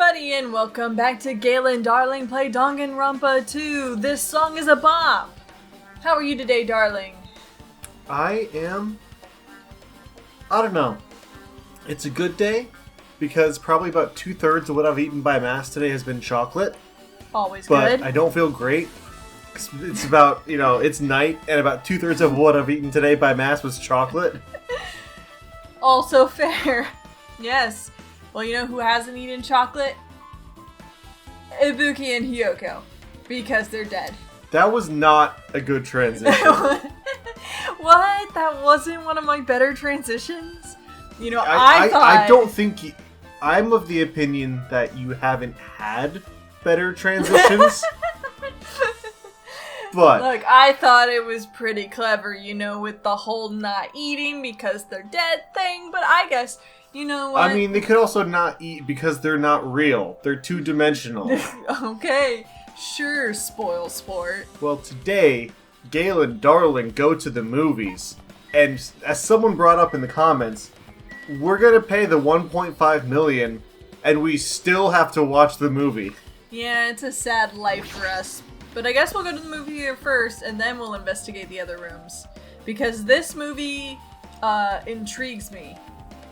everybody, and welcome back to Gale and Darling Play Danganronpa 2. This song is a bop. How are you today, darling? I don't know. It's a good day, because probably about 2/3 of what I've eaten by mass today has been chocolate. Always but good. I don't feel great. It's about, it's night, and about 2/3 of what I've eaten today by mass was chocolate. Also fair. Yes. Well, you know who hasn't eaten chocolate? Ibuki and Hiyoko. Because they're dead. That was not a good transition. What? That wasn't one of my better transitions? You know, I don't think... I'm of the opinion that you haven't had better transitions. But... Look, I thought it was pretty clever, with the whole not eating because they're dead thing, but I guess... You know what? I mean, they could also not eat because they're not real. They're two-dimensional. Okay, sure, spoil sport. Well, today, Gale and Darling go to the movies. And as someone brought up in the comments, we're gonna pay the $1.5 million, and we still have to watch the movie. Yeah, it's a sad life for us. But I guess we'll go to the movie theater first, and then we'll investigate the other rooms. Because this movie, intrigues me.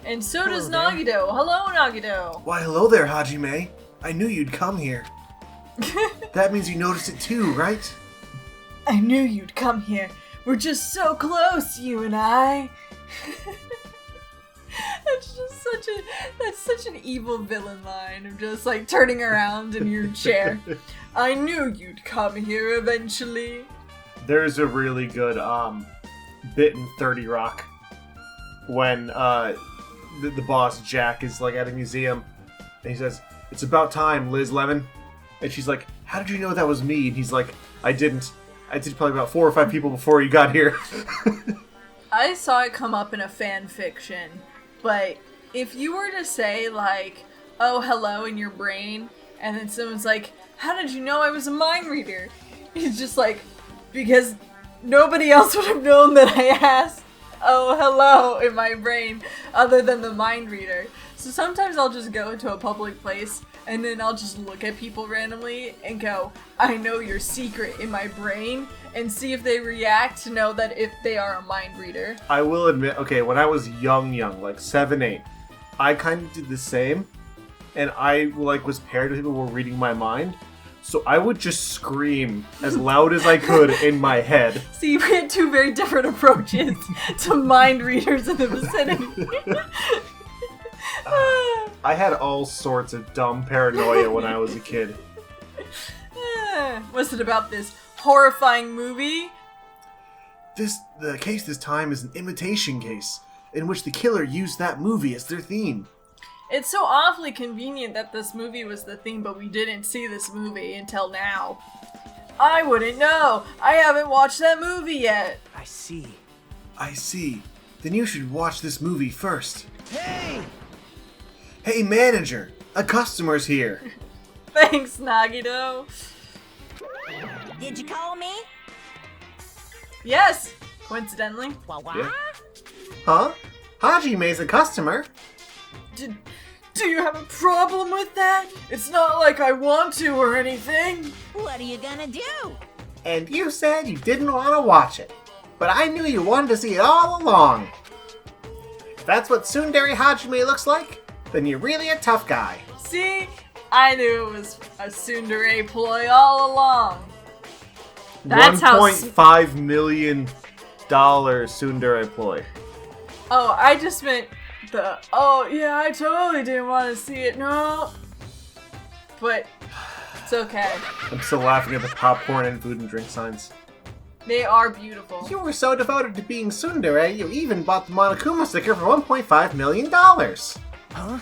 And so does Nagito. Hello, Nagito. Why, hello there, Hajime. I knew you'd come here. That means you noticed it too, right? I knew you'd come here. We're just so close, you and I. That's such an evil villain line of just like turning around in your chair. I knew you'd come here eventually. There's a really good bit in 30 Rock when the boss, Jack, is like at a museum, and he says, "It's about time, Liz Lemon." And she's like, "How did you know that was me?" And he's like, I did probably about 4 or 5 people before you got here. I saw it come up in a fan fiction, but if you were to say like, "Oh, hello," in your brain, and then someone's like, "How did you know I was a mind reader?" He's just like, because nobody else would have known that I asked "Oh, hello" in my brain other than the mind reader. So sometimes I'll just go into a public place and then I'll just look at people randomly and go, "I know your secret," in my brain, and see if they react to know that if they are a mind reader. I will admit, okay, when I was young, like 7, 8, I kind of did the same, and I was paired with people who were reading my mind. So I would just scream as loud as I could in my head. See, we had 2 very different approaches to mind readers in the vicinity. I had all sorts of dumb paranoia when I was a kid. Was it about this horrifying movie? The case this time is an imitation case, in which the killer used that movie as their theme. It's so awfully convenient that this movie was the theme, but we didn't see this movie until now. I wouldn't know. I haven't watched that movie yet. I see. Then you should watch this movie first. Hey! Hey, manager! A customer's here! Thanks, Nagito. Did you call me? Yes, coincidentally. Yeah. Huh? Hajime's a customer. Do you have a problem with that? It's not like I want to or anything. What are you gonna do? And you said you didn't want to watch it. But I knew you wanted to see it all along. If that's what Tsundere Hajime looks like, then you're really a tough guy. See? I knew it was a tsundere ploy all along. That's how... $1.5 million tsundere ploy. Oh, I just meant... I totally didn't want to see it, no. But, it's okay. I'm still laughing at the popcorn and food and drink signs. They are beautiful. You were so devoted to being tsundere, you even bought the Monokuma sticker for $1.5 million. Huh?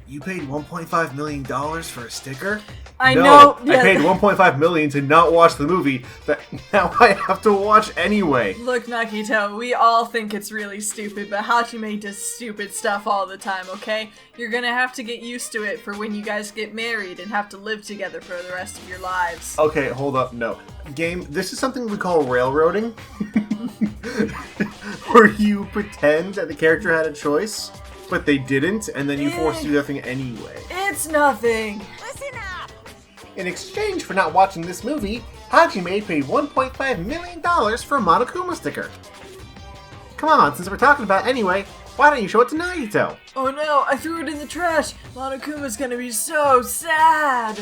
You paid $1.5 million for a sticker? I know. I paid $1.5 million to not watch the movie that now I have to watch anyway. Look, Nakito, we all think it's really stupid, but Hajime does stupid stuff all the time, okay? You're gonna have to get used to it for when you guys get married and have to live together for the rest of your lives. Okay, hold up, no. Game, this is something we call railroading. Where you pretend that the character had a choice, but they didn't, and then you force to do that thing anyway. It's nothing. Listen up. In exchange for not watching this movie, Hajime paid $1.5 million for a Monokuma sticker. Come on, since we're talking about it anyway, why don't you show it to Nagito? Oh no, I threw it in the trash. Monokuma's gonna be so sad.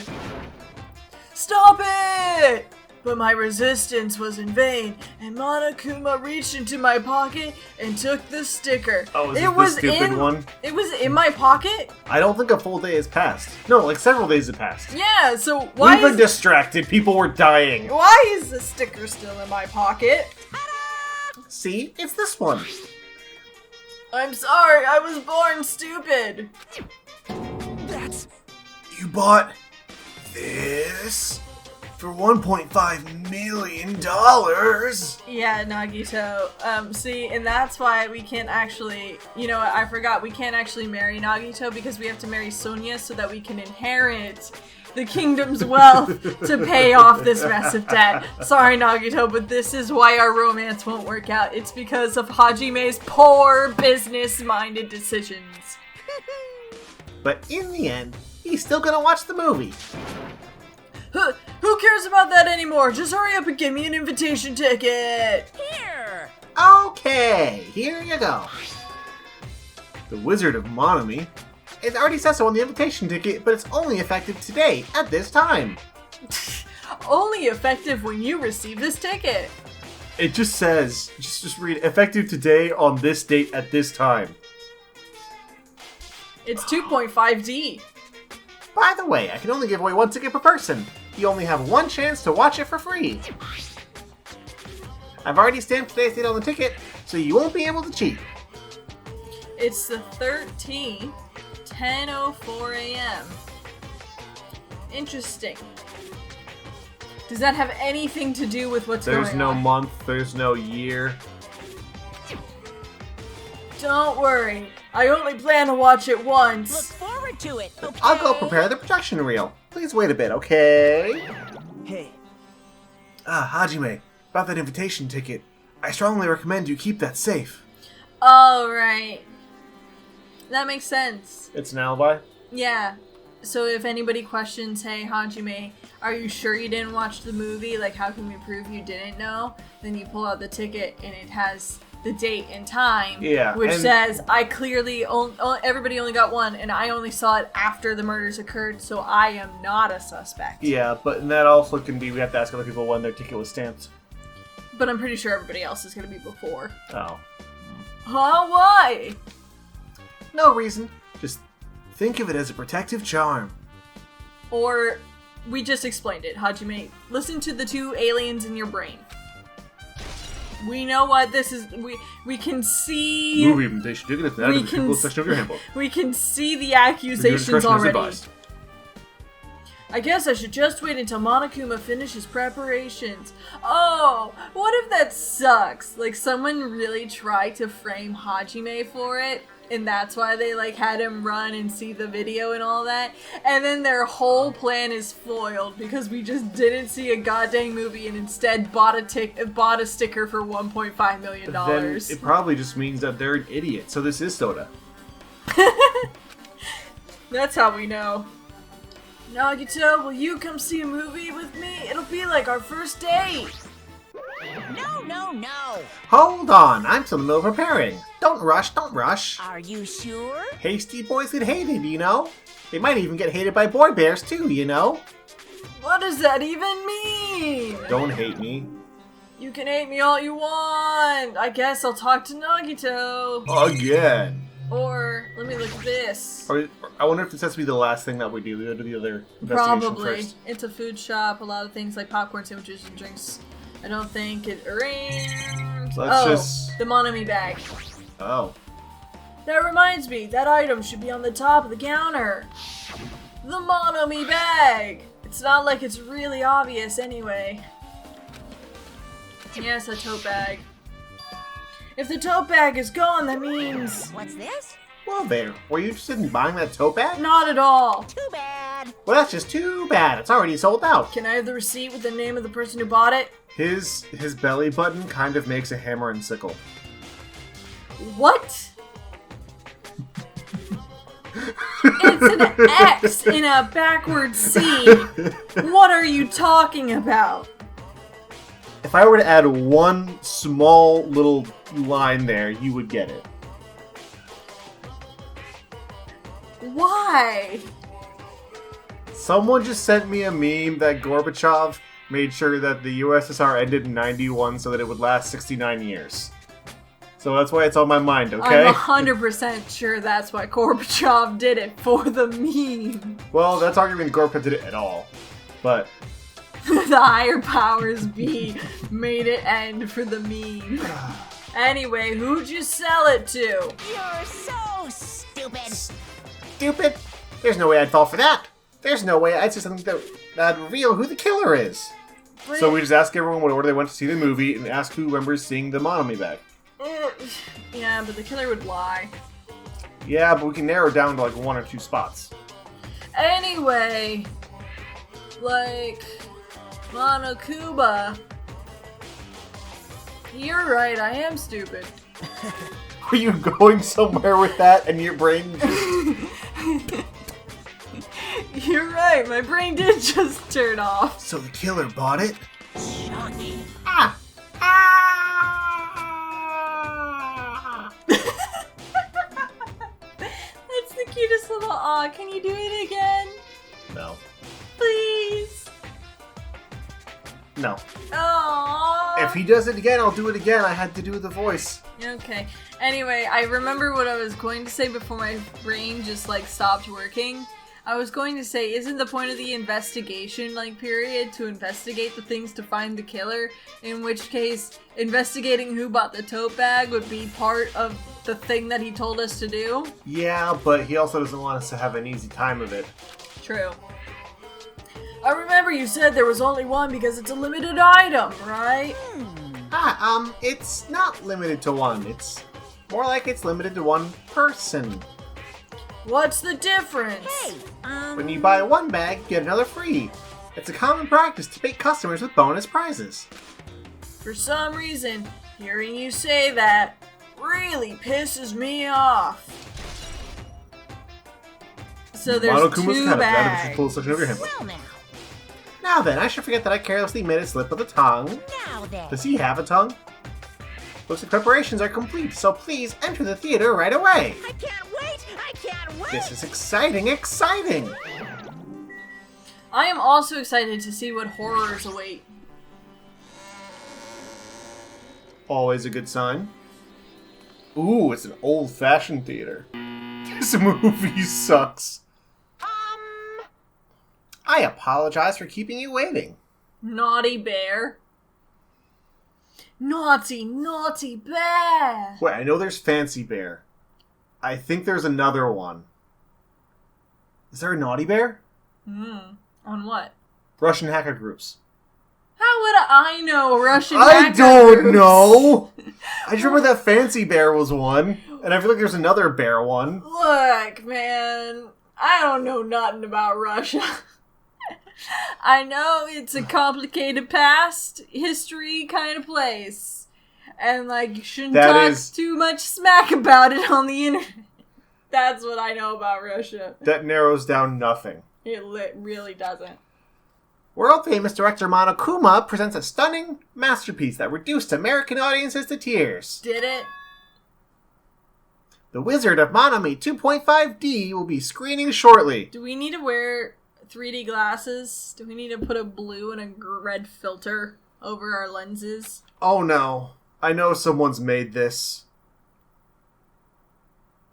Stop it! But my resistance was in vain, and Monokuma reached into my pocket and took the sticker. Oh, is it the stupid one? It was in my pocket? I don't think a full day has passed. No, like several days have passed. Yeah, so why We've been distracted. People were dying. why is the sticker still in my pocket? See? It's this one. I'm sorry, I was born stupid. You bought this for $1.5 million? Yeah, Nagito. See, and that's why we can't actually, you know what, I forgot, we can't actually marry Nagito because we have to marry Sonia so that we can inherit the kingdom's wealth to pay off this massive debt. Sorry, Nagito, but this is why our romance won't work out. It's because of Hajime's poor business-minded decisions. But in the end, he's still gonna watch the movie. Who cares about that anymore? Just hurry up and give me an invitation ticket! Here. Okay, here you go. The Wizard of Monomi. It already says so on the invitation ticket, but it's only effective today, at this time. Only effective when you receive this ticket. It just says, just read, effective today on this date at this time. It's 2.5D. By the way, I can only give away one ticket per person. You only have one chance to watch it for free. I've already stamped today's date on the ticket, so you won't be able to cheat. It's the 13th, 10:04 a.m. Interesting. Does that have anything to do with what's going on? There's no month, there's no year. Don't worry. I only plan to watch it Look once. forward to it. Okay. I'll go prepare the projection reel. Please wait a bit, okay? Hey. Hajime, about that invitation ticket. I strongly recommend you keep that safe. Alright. That makes sense. It's an alibi? Yeah. So if anybody questions, hey, Hajime, are you sure you didn't watch the movie? Like, how can we prove you didn't know? Then you pull out the ticket and it has the date and time, Yeah, which and- says, I clearly, everybody only got one, and I only saw it after the murders occurred, so I am not a suspect. Yeah, but that also can be, we have to ask other people when their ticket was stamped. But I'm pretty sure everybody else is going to be before. Oh. Huh? Why? No reason. Just think of it as a protective charm. Or, we just explained it, Hajime. Listen to the two aliens in your brain. We know what this is. We can see. Movie invitation ticket is that in the people section of your handbook. We can see the accusations already. I guess I should just wait until Monokuma finishes preparations. Oh, what if that sucks? Like, someone really tried to frame Hajime for it, and that's why they, like, had him run and see the video and all that, and then their whole plan is foiled because we just didn't see a goddamn movie and instead bought a sticker for $1.5 million. Then it probably just means that they're an idiot, so this is soda. That's how we know. Nagito, will you come see a movie with me? It'll be like our first date. No. Hold on, I'm still in the middle of preparing. Don't rush. Are you sure? Hasty boys get hated, you know? They might even get hated by boy bears too, you know? What does that even mean? Don't hate me. You can hate me all you want. I guess I'll talk to Nagito. Again. Or, let me look at this. I wonder if this has to be the last thing that we do. We go to the other investigation Probably. first. It's a food shop. A lot of things like popcorn sandwiches and drinks. I don't think it... Let's just... the Monomi bag. Oh. That reminds me, that item should be on the top of the counter. The Monomi bag! It's not like it's really obvious anyway. Yes, a tote bag. If the tote bag is gone, that means... What's this? Well there, were you interested in buying that tote bag? Not at all. Too bad. Well, that's just too bad. It's already sold out. Can I have the receipt with the name of the person who bought it? His belly button kind of makes a hammer and sickle. What? It's an X in a backward C. What are you talking about? If I were to add one small little line there, you would get it. Why? Someone just sent me a meme that Gorbachev made sure that the USSR ended in 91 so that it would last 69 years. So that's why it's on my mind, okay? I'm 100% sure that's why Gorbachev did it, for the meme. Well, that's arguing Gorbachev did it at all. But The higher powers be made it end for the meme. Anyway, who'd you sell it to? You're so stupid. stupid. There's no way I'd fall for that. There's no way I'd say something that'd reveal who the killer is. So we just ask everyone what order they went to see the movie and ask who remembers seeing the Monomi bag. Yeah, but the killer would lie. Yeah, but we can narrow it down to like 1 or 2 spots. Anyway, like, Monokuma. You're right, I am stupid. Are you going somewhere with that and your brain You're right, my brain did just turn off. So the killer bought it? Shocking. Ah! Ah! That's the cutest little aw. Can you do it again? No. Please. No. Aww. If he does it again, I'll do it again. I had to do the voice. Okay. Anyway, I remember what I was going to say before my brain just like stopped working. I was going to say, isn't the point of the investigation period to investigate the things to find the killer? In which case, investigating who bought the tote bag would be part of the thing that he told us to do? Yeah, but he also doesn't want us to have an easy time of it. True. I remember you said there was only one because it's a limited item, right? It's not limited to one. It's more like it's limited to one person. What's the difference? Hey, When you buy one bag, you get another free. It's a common practice to bait customers with bonus prizes. For some reason, hearing you say that really pisses me off. So there's Monokuma's two kind of bad if bags. she pulls such an overhand. well now. Now then, I should forget that I carelessly made a slip of the tongue. Now then. Does he have a tongue? Looks like preparations are complete, so please enter the theater right away. I can't wait! I can't wait! This is exciting, exciting! I am also excited to see what horrors await. Always a good sign. Ooh, it's an old-fashioned theater. This movie sucks. I apologize for keeping you waiting. Naughty bear. Naughty, naughty bear! Wait, I know there's Fancy Bear. I think there's another one. Is there a Naughty Bear? On what? Russian hacker groups. How would I know Russian I hacker don't groups? know! I just remember that Fancy Bear was one, and I feel like there's another bear one. Look, man, I don't know nothing about Russia. I know it's a complicated past history kind of place. And, you shouldn't talk too much smack about it on the internet. That's what I know about Russia. That narrows down nothing. It really doesn't. World-famous director Monokuma presents a stunning masterpiece that reduced American audiences to tears. Did it? The Wizard of Monomi 2.5D will be screening shortly. Do we need to wear 3D glasses? Do we need to put a blue and a red filter over our lenses? Oh no. I know someone's made this.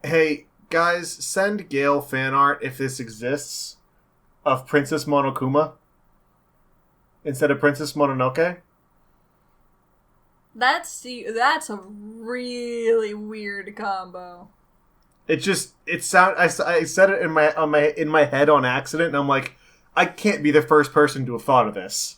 Hey, guys, send Gale fan art if this exists of Princess Monokuma instead of Princess Mononoke. That's a really weird combo. I said it in my head on accident, and I'm like, I can't be the first person to have thought of this.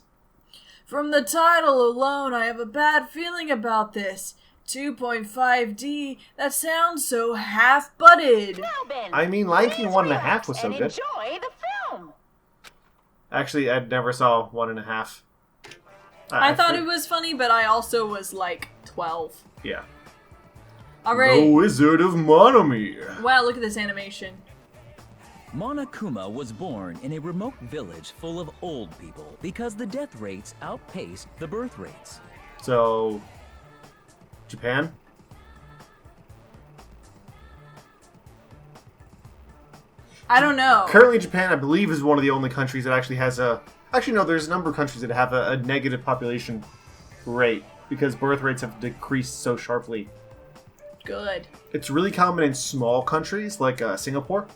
From the title alone, I have a bad feeling about this. 2.5D, that sounds so half-butted. Now then, I mean, Lion King please 1.5 was so relax good. and enjoy the film. Actually, I never saw 1.5. I thought it was funny, but I also was 12. Yeah. Alright. The Wizard of Monomi. Wow, look at this animation. Monokuma was born in a remote village full of old people because the death rates outpaced the birth rates. So, Japan? I don't know. Currently, Japan, I believe, is one of the only countries that actually has a... Actually, no, there's a number of countries that have a negative population rate because birth rates have decreased so sharply. Good. It's really common in small countries like Singapore,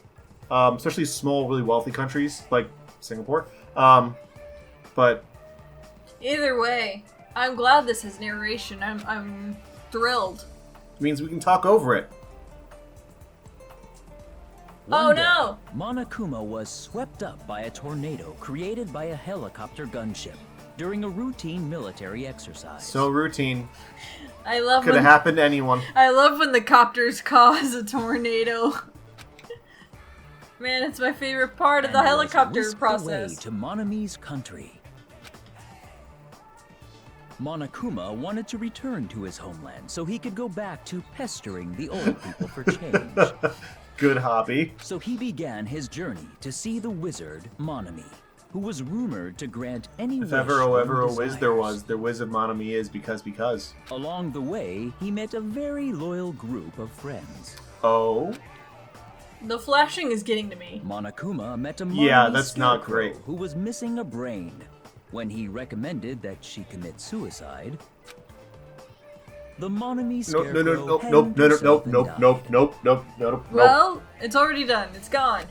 especially small, really wealthy countries like Singapore. But Either way, I'm glad this has narration. I'm thrilled. it means we can talk over it. One day, no! Monokuma was swept up by a tornado created by a helicopter gunship during a routine military exercise. So routine. I love Could have when happened to anyone. I love when the copters cause a tornado. Man, it's my favorite part of the and was helicopter whisked process. away to Monami's country. Monokuma wanted to return to his homeland so he could go back to pestering the old people for change. Good hobby. So he began his journey to see the wizard Monami, who was rumored to grant any If wish ever one a whiz there desires. was, the whiz of Monami is because. Along the way, he met a very loyal group of friends. Oh? The flashing is getting to me. Monokuma met a Yeah, Monami that's not scarecrow great. who was missing a brain. When he recommended that she commit suicide, the Monami No, scarecrow no. hanged herself and died. Well, it's already done. It's gone.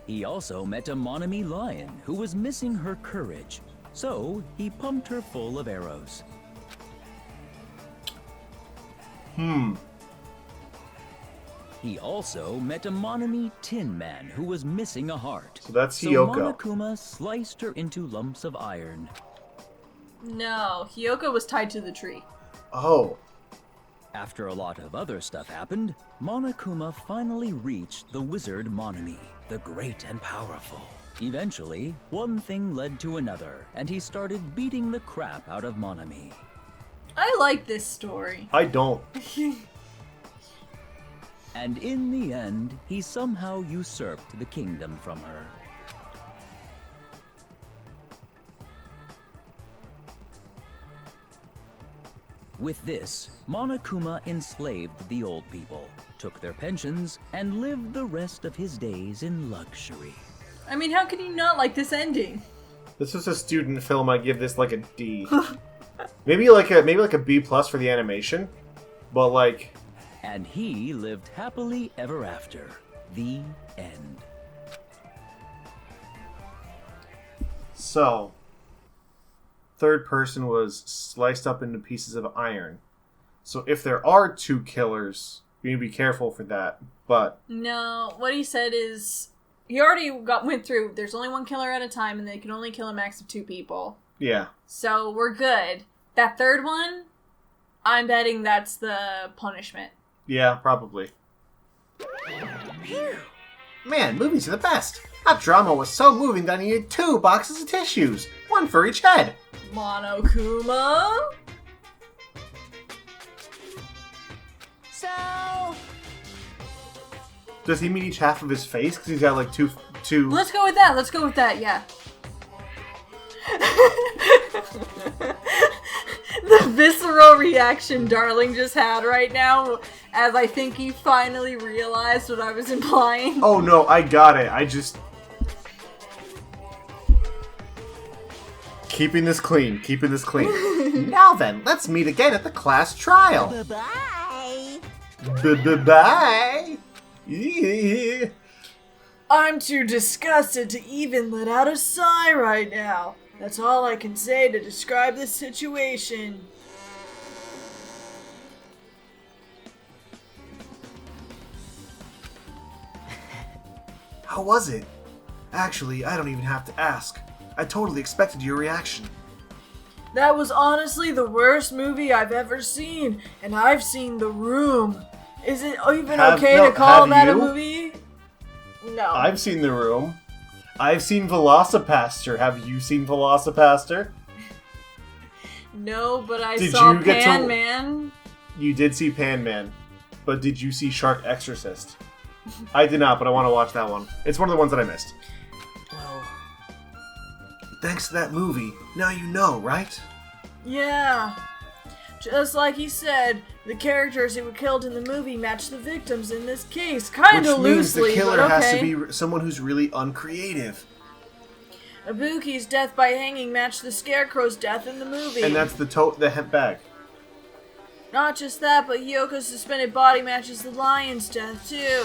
He also met a Monami lion who was missing her courage, so he pumped her full of arrows. He also met a Monami Tin Man who was missing a heart. So that's So Hiyoko. Monokuma sliced her into lumps of iron. No, Hiyoko was tied to the tree. Oh. After a lot of other stuff happened, Monokuma finally reached the wizard Monami, the great and powerful. Eventually, one thing led to another, and he started beating the crap out of Monami. I like this story. I don't. And in the end, he somehow usurped the kingdom from her. With this, Monokuma enslaved the old people, took their pensions, and lived the rest of his days in luxury. I mean, how can you not like this ending? This was a student film. I'd give this like a D. maybe like a B plus for the animation, but like. And he lived happily ever after. The end. So, third person was sliced up into pieces of iron. So if there are two killers, you need to be careful for that. But No, what he said is he already went through. There's only one killer at a time, and they can only kill a max of 2 people. yeah, So we're good. That third one, I'm betting that's the punishment. yeah, probably. Man, movies are the best. That drama was so moving that I needed 2 boxes of tissues, one for each head. Monokuma? So, Does he mean each half of his face? Because he's got like two. Let's go with that, yeah. The visceral reaction Darling just had right now, as I think he finally realized what I was implying. Oh no, I got it. I just. Keeping this clean. Now then, let's meet again at the class trial. bye-bye. Bye. Yeah. I'm too disgusted to even let out a sigh right now. That's all I can say to describe this situation. How was it? Actually, I don't even have to ask. I totally expected your reaction. That was honestly the worst movie I've ever seen, and I've seen The Room. Is it even okay to call that a movie? No. I've seen The Room. I've seen Velocipaster. Have you seen Velocipaster? No, but I Did saw you get to- Pan Man. You did see Pan Man, but did you see Shark Exorcist? I did not, but I want to watch that one. It's one of the ones that I missed. Well, thanks to that movie, now you know, right? Yeah. Just like he said, the characters who were killed in the movie match the victims in this case. Kind of loosely, Which means the killer but okay. has to be someone who's really uncreative. Ibuki's death by hanging matched the Scarecrow's death in the movie. And that's the hemp bag. Not just that, but Hiyoko's suspended body matches the lion's death, too.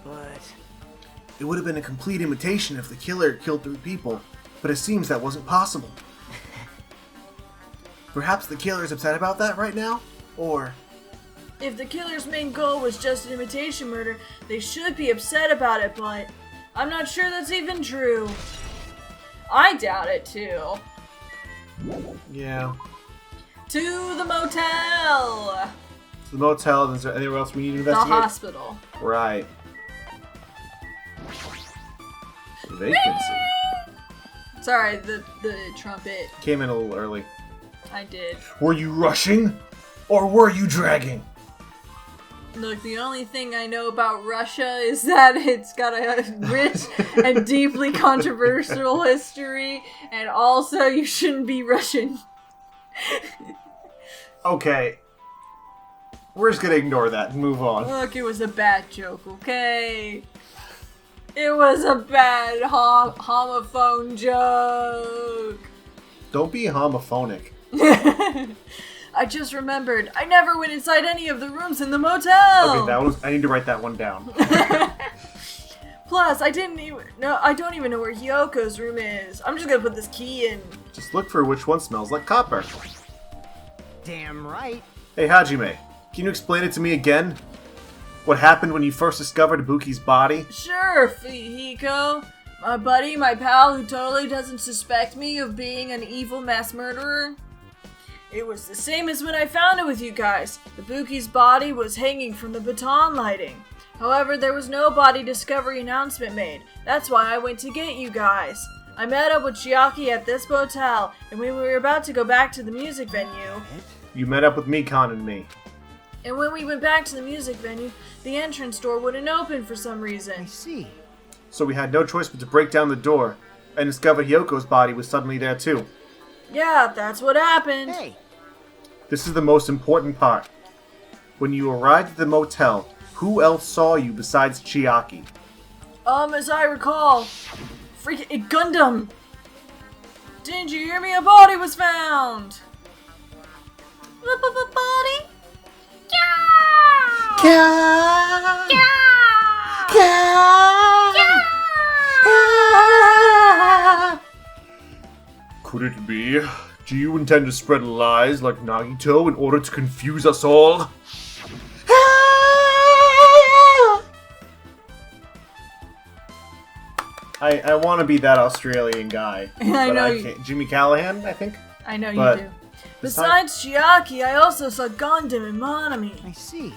But it would have been a complete imitation if the killer killed 3 people, but it seems that wasn't possible. Perhaps the killer is upset about that right now? Or... If the killer's main goal was just an imitation murder, they should be upset about it, but I'm not sure that's even true. I doubt it, too. Yeah. To the motel! So the motel, is there anywhere else we need to The investigate? hospital. Right. Vacancy. Sorry, the trumpet. Came in a little early. I did. were you rushing? Or were you dragging? Look, the only thing I know about Russia is that it's got a rich and deeply controversial history, and also you shouldn't be Russian. Okay. We're just gonna ignore that and move on. Look, it was a bad joke, okay? It was a bad homophone joke. Don't be homophonic. I just remembered, I never went inside any of the rooms in the motel. Okay, I need to write that one down. Plus, I don't even know where Hiyoko's room is. I'm just gonna put this key in. Just look for which one smells like copper. Damn right. Hey, Hajime, can you explain it to me again? What happened when you first discovered Ibuki's body? Sure, Hiko. My buddy, my pal, who totally doesn't suspect me of being an evil mass murderer. It was the same as when I found it with you guys. Ibuki's body was hanging from the baton lighting. However, there was no body discovery announcement made. That's why I went to get you guys. I met up with Chiaki at this motel, and when we were about to go back to the music venue... You met up with Mikon and me. And when we went back to the music venue, the entrance door wouldn't open for some I reason. see. So we had no choice but to break down the door and discover Hiyoko's body was suddenly there too. Yeah, that's what happened. Hey, This is the most important part. When you arrived at the motel, who else saw you besides Chiaki? As I recall, freaking Gundam! Didn't you hear me? A body was found! Body? Could it be? Do you intend to spread lies like Nagito in order to confuse us all? I want to be that Australian guy. I but know I you- can't. Jimmy Callahan, I think? I know But you do. Besides Chiaki, I also saw Gundam and Monami. I see.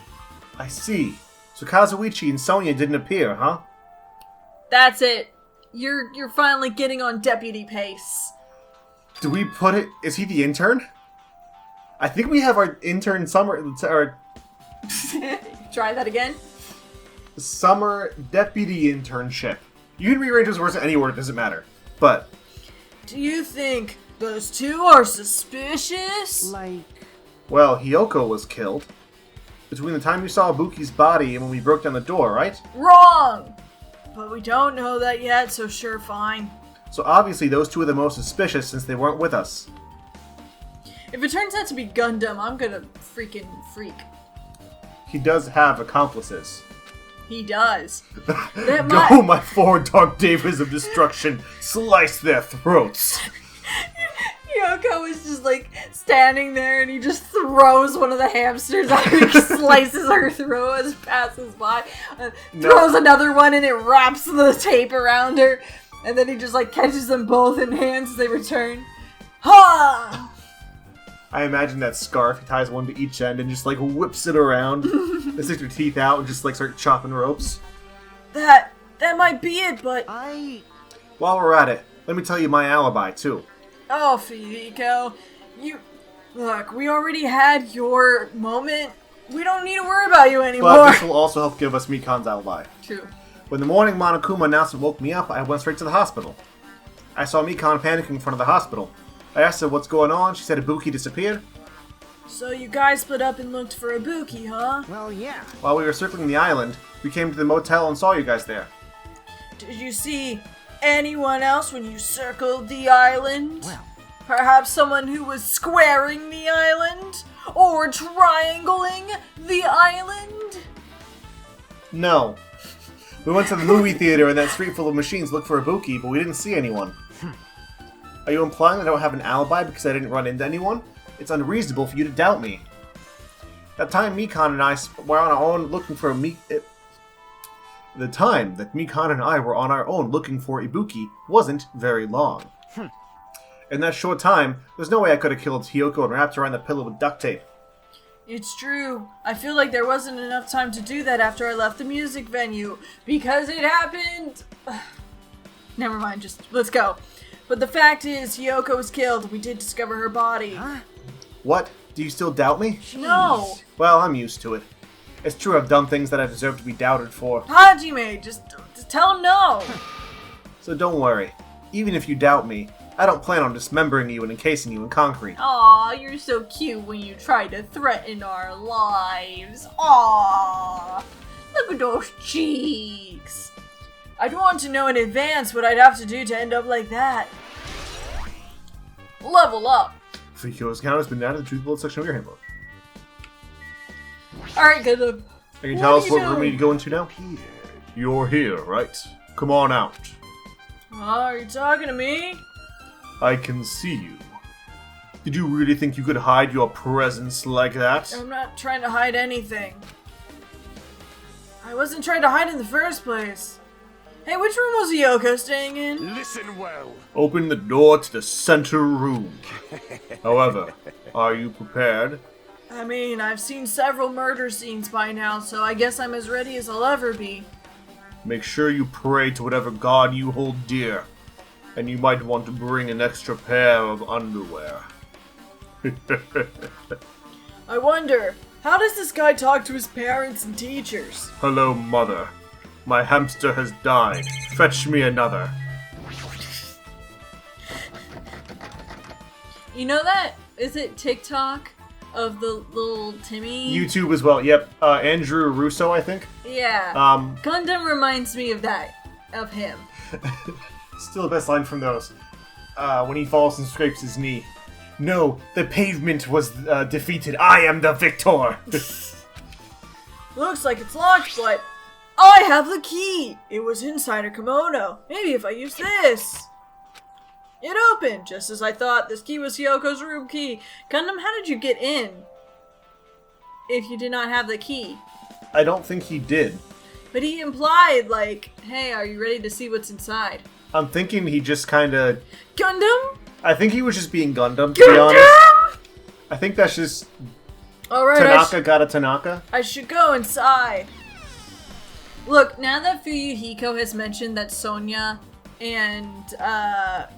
I see. So Kazuichi and Sonya didn't appear, huh? That's it. You're finally getting on deputy pace. Do we put it... Is he the intern? I think we have our intern summer... Our Try that again. summer deputy internship. You can rearrange those words anywhere, it doesn't matter. But... Do you think those two are suspicious? Like, Well, Hiyoko was killed. Between the time you saw Ibuki's body and when we broke down the door, right? Wrong! But we don't know that yet, so sure, fine. So obviously those two are the most suspicious since they weren't with us. If it turns out to be Gundam, I'm gonna freaking freak. He does have accomplices. He does. That Go, might... my four dark davers of destruction! Slice their throats! Yoko is just like standing there and he just throws one of the hamsters out and he slices her throat as it passes by. Throws another one and it wraps the tape around her. And then he just like catches them both in hands as they return. Ha! I imagine that scarf, he ties one to each end and just like whips it around. They stick their teeth out and just like start chopping ropes. That might be it, but... While we're at it, let me tell you my alibi too. Oh, Fideko, you... Look, we already had your moment. We don't need to worry about you anymore. But this will also help give us Mikan's alibi. True. When the morning Monokuma announcement woke me up, I went straight to the hospital. I saw Mikan panicking in front of the hospital. I asked her what's going on. She said Ibuki disappeared. So you guys split up and looked for Ibuki, huh? Well, yeah. While we were circling the island, we came to the motel and saw you guys there. Did you see anyone else when you circled the island? Well. Perhaps someone who was squaring the island? Or triangling the island? No. We went to the movie theater in that street full of machines looked for Ibuki, but we didn't see anyone. Are you implying that I don't have an alibi because I didn't run into anyone? It's unreasonable for you to doubt me. That time Mikan and I were on our own looking for The time that Mikan and I were on our own looking for Ibuki wasn't very long. In that short time, there's no way I could have killed Hiyoko and wrapped her around the pillow with duct tape. It's true. I feel like there wasn't enough time to do that after I left the music venue. Because it happened... Never mind, just let's go. But the fact is, Hiyoko was killed. We did discover her body. Huh? What? Do you still doubt me? No. Well, I'm used to it. It's true I've done things that I deserve to be doubted for. Hajime, just tell him no. So don't worry. Even if you doubt me, I don't plan on dismembering you and encasing you in concrete. Aw, you're so cute when you try to threaten our lives. Aw, look at those cheeks. I'd want to know in advance what I'd have to do to end up like that. Level up. Fukio's account has been added to the Truth Bullet section of your handbook. Alright, good. Can you tell us what you room we need to go into now? You're here, right? Come on out. Are you talking to me? I can see you. Did you really think you could hide your presence like that? I'm not trying to hide anything. I wasn't trying to hide in the first place. Hey, which room was Hiyoko staying in? Listen well. Open the door to the center room. However, are you prepared? I mean, I've seen several murder scenes by now, so I guess I'm as ready as I'll ever be. Make sure you pray to whatever god you hold dear. And you might want to bring an extra pair of underwear. I wonder, how does this guy talk to his parents and teachers? Hello, mother. My hamster has died. Fetch me another. You know that? Is it TikTok of the little Timmy? YouTube as well. Yep. Andrew Russo, I think. Yeah. Gundam reminds me of that. Of him. Still the best line from those. When he falls and scrapes his knee. No, the pavement was defeated. I am the victor. Looks like it's locked, but I have the key. It was inside her kimono. Maybe if I use this. It opened, just as I thought. This key was Hyoko's room key. Gundam, how did you get in? If you did not have the key. I don't think he did. But he implied, like, hey, are you ready to see what's inside? I'm thinking he just kind of... Gundam? I think he was just being Gundam, to be honest. I think that's just... Alright, Tanaka got a Tanaka. I should go inside. Look, now that Fuyuhiko has mentioned that Sonya and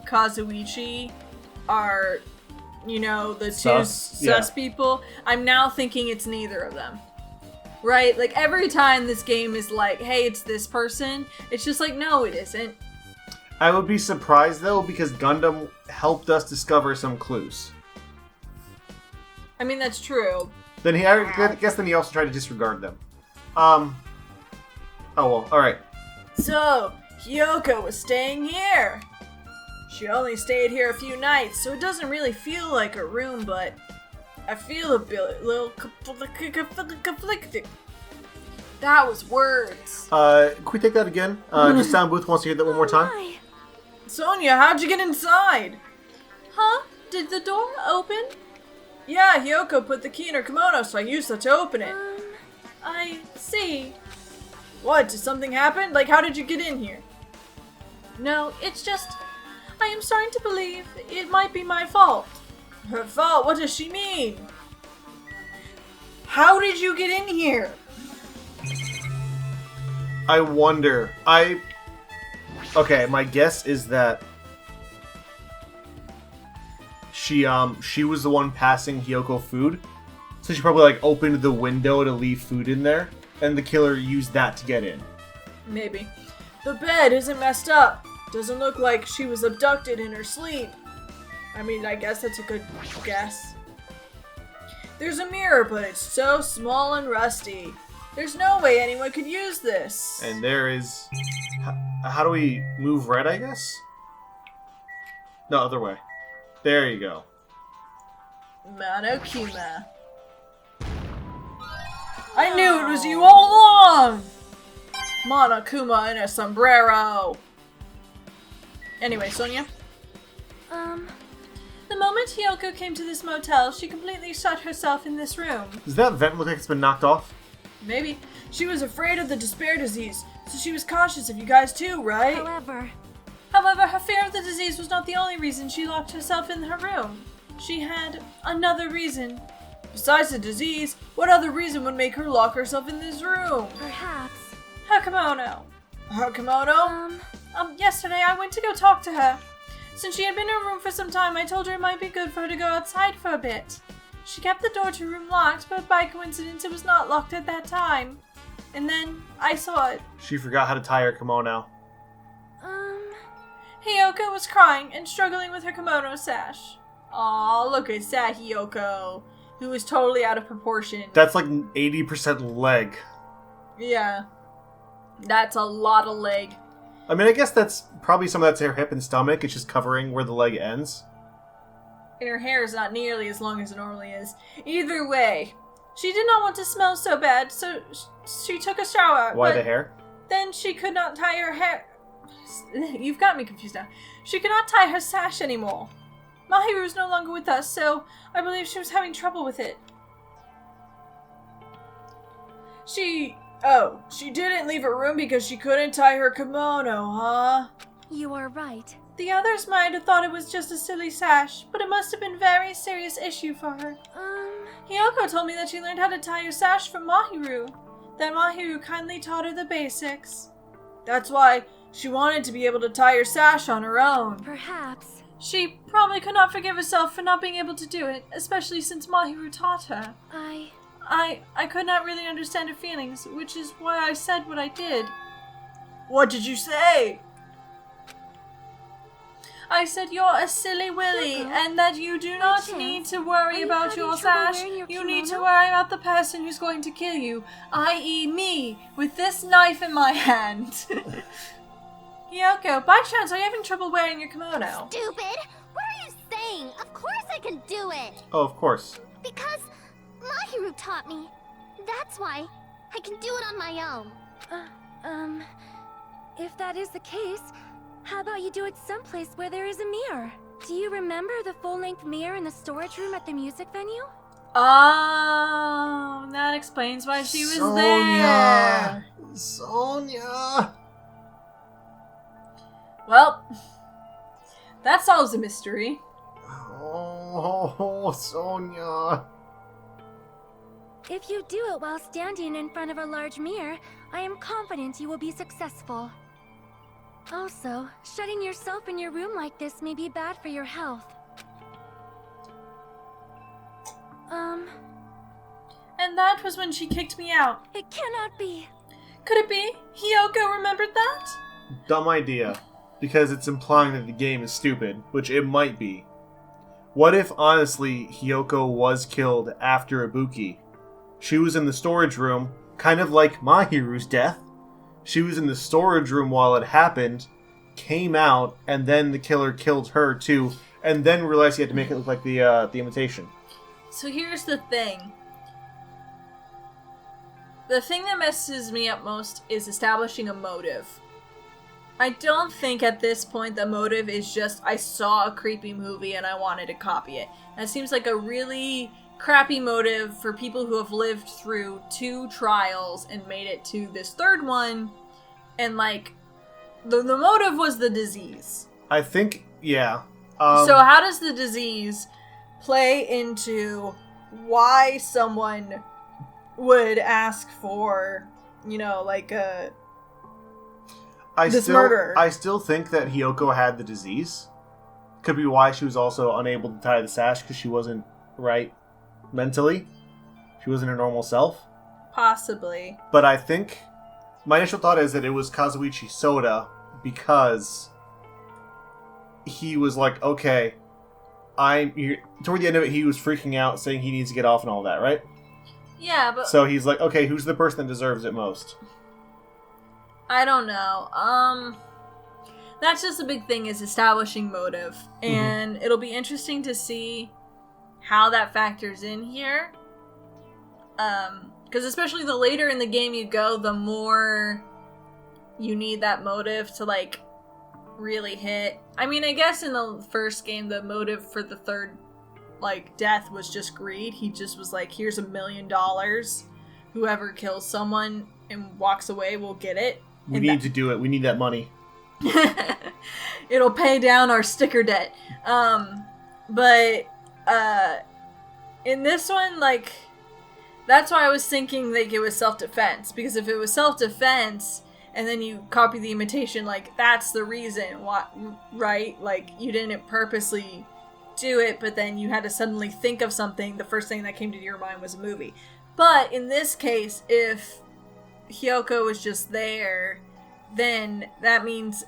Kazuichi are, you know, the two sus people, I'm now thinking it's neither of them. Right? Like, every time this game is like, hey, it's this person, it's just like, no, it isn't. I would be surprised, though, because Gundam helped us discover some clues. I mean, that's true. Then I guess then he also tried to disregard them. Oh, well, alright. So, Hiyoko was staying here. She only stayed here a few nights, so it doesn't really feel like a room, but I feel a little conflicted. That was words. Can we take that again? Just Sound Booth wants to hear that one more time. Sonya, how'd you get inside? Huh? Did the door open? Yeah, Hiyoko put the key in her kimono, so I used that to open it. I see. What, did something happen? Like, how did you get in here? No, it's just... I am starting to believe it might be my fault. Her fault? What does she mean? How did you get in here? I wonder. Okay, my guess is that she was the one passing Hiyoko food, So she probably like opened the window to leave food in there, and the killer used that to get in. Maybe. The bed isn't messed up. Doesn't look like she was abducted in her sleep. I mean, I guess that's a good guess. There's a mirror, but it's so small and rusty. There's no way anyone could use this. And there is... How do we move red, I guess? No, other way. There you go. Monokuma. I knew it was you all along! Monokuma in a sombrero. Anyway, Sonia? The moment Hiyoko came to this motel, she completely shut herself in this room. Does that vent look like it's been knocked off? Maybe. She was afraid of the despair disease, so she was cautious of you guys too, right? However, her fear of the disease was not the only reason she locked herself in her room. She had another reason. Besides the disease, what other reason would make her lock herself in this room? Perhaps. Her kimono. Her kimono? Yesterday I went to go talk to her. Since she had been in her room for some time, I told her it might be good for her to go outside for a bit. She kept the door to her room locked, but by coincidence it was not locked at that time. And then I saw it. She forgot how to tie her kimono. Hiyoko was crying and struggling with her kimono sash. Aw, look at sad Hiyoko, who was totally out of proportion. That's like 80% leg. Yeah. That's a lot of leg. I mean, I guess that's probably some of that's her hip and stomach. It's just covering where the leg ends. And her hair is not nearly as long as it normally is. Either way, she did not want to smell so bad, so she took a shower. Why the hair? Then she could not tie her hair. You've got me confused now. She could not tie her sash anymore. Mahiru is no longer with us, so I believe she was having trouble with it. She didn't leave her room because she couldn't tie her kimono, huh? You are right. The others might have thought it was just a silly sash, but it must have been a very serious issue for her. Hiyoko told me that she learned how to tie her sash from Mahiru. That Mahiru kindly taught her the basics. That's why she wanted to be able to tie her sash on her own. Perhaps. She probably could not forgive herself for not being able to do it, especially since Mahiru taught her. I could not really understand her feelings, which is why I said what I did. What did you say? I said you're a silly willy, and that you do not need to worry about your sash. You need to worry about the person who's going to kill you, i.e. me, with this knife in my hand. Hiyoko, by chance, are you having trouble wearing your kimono? Stupid! What are you saying? Of course I can do it! Oh, of course. Because Mahiru taught me. That's why I can do it on my own. If that is the case, how about you do it someplace where there is a mirror? Do you remember the full-length mirror in the storage room at the music venue? Oh, that explains why she was there. Sonia! Well, that solves the mystery. Oh, Sonia. If you do it while standing in front of a large mirror, I am confident you will be successful. Also, shutting yourself in your room like this may be bad for your health. And that was when she kicked me out. It cannot be. Could it be? Hiyoko remembered that? Dumb idea. Because it's implying that the game is stupid, which it might be. What if, honestly, Hiyoko was killed after Ibuki? She was in the storage room, kind of like Mahiru's death. She was in the storage room while it happened, came out, and then the killer killed her too, and then realized he had to make it look like the imitation. So here's the thing. The thing that messes me up most is establishing a motive. I don't think at this point the motive is just, I saw a creepy movie and I wanted to copy it. That seems like a really crappy motive for people who have lived through 2 trials and made it to this 3rd one. And like, the motive was the disease. I think, yeah. So how does the disease play into why someone would ask for, like a... murder. I still think that Hiyoko had the disease. Could be why she was also unable to tie the sash, because she wasn't right mentally. She wasn't her normal self. Possibly. But I think my initial thought is that it was Kazuichi Soda because he was like, okay, toward the end of it, he was freaking out, saying he needs to get off and all that, right? Yeah, but... So he's like, okay, who's the person that deserves it most? I don't know. That's just a big thing, is establishing motive. And it'll be interesting to see how that factors in here. Because especially the later in the game you go, the more you need that motive to, like, really hit. I mean, I guess in the first game, the motive for the third, like, death was just greed. He just was like, here's $1 million. Whoever kills someone and walks away will get it. We need to do it. We need that money. It'll pay down our sticker debt. But in this one, like, that's why I was thinking, like, it was self-defense. Because if it was self-defense, and then you copy the imitation, like, that's the reason why, right? Like, you didn't purposely do it, but then you had to suddenly think of something. The first thing that came to your mind was a movie. But in this case, if Hiyoko was just there, then that means,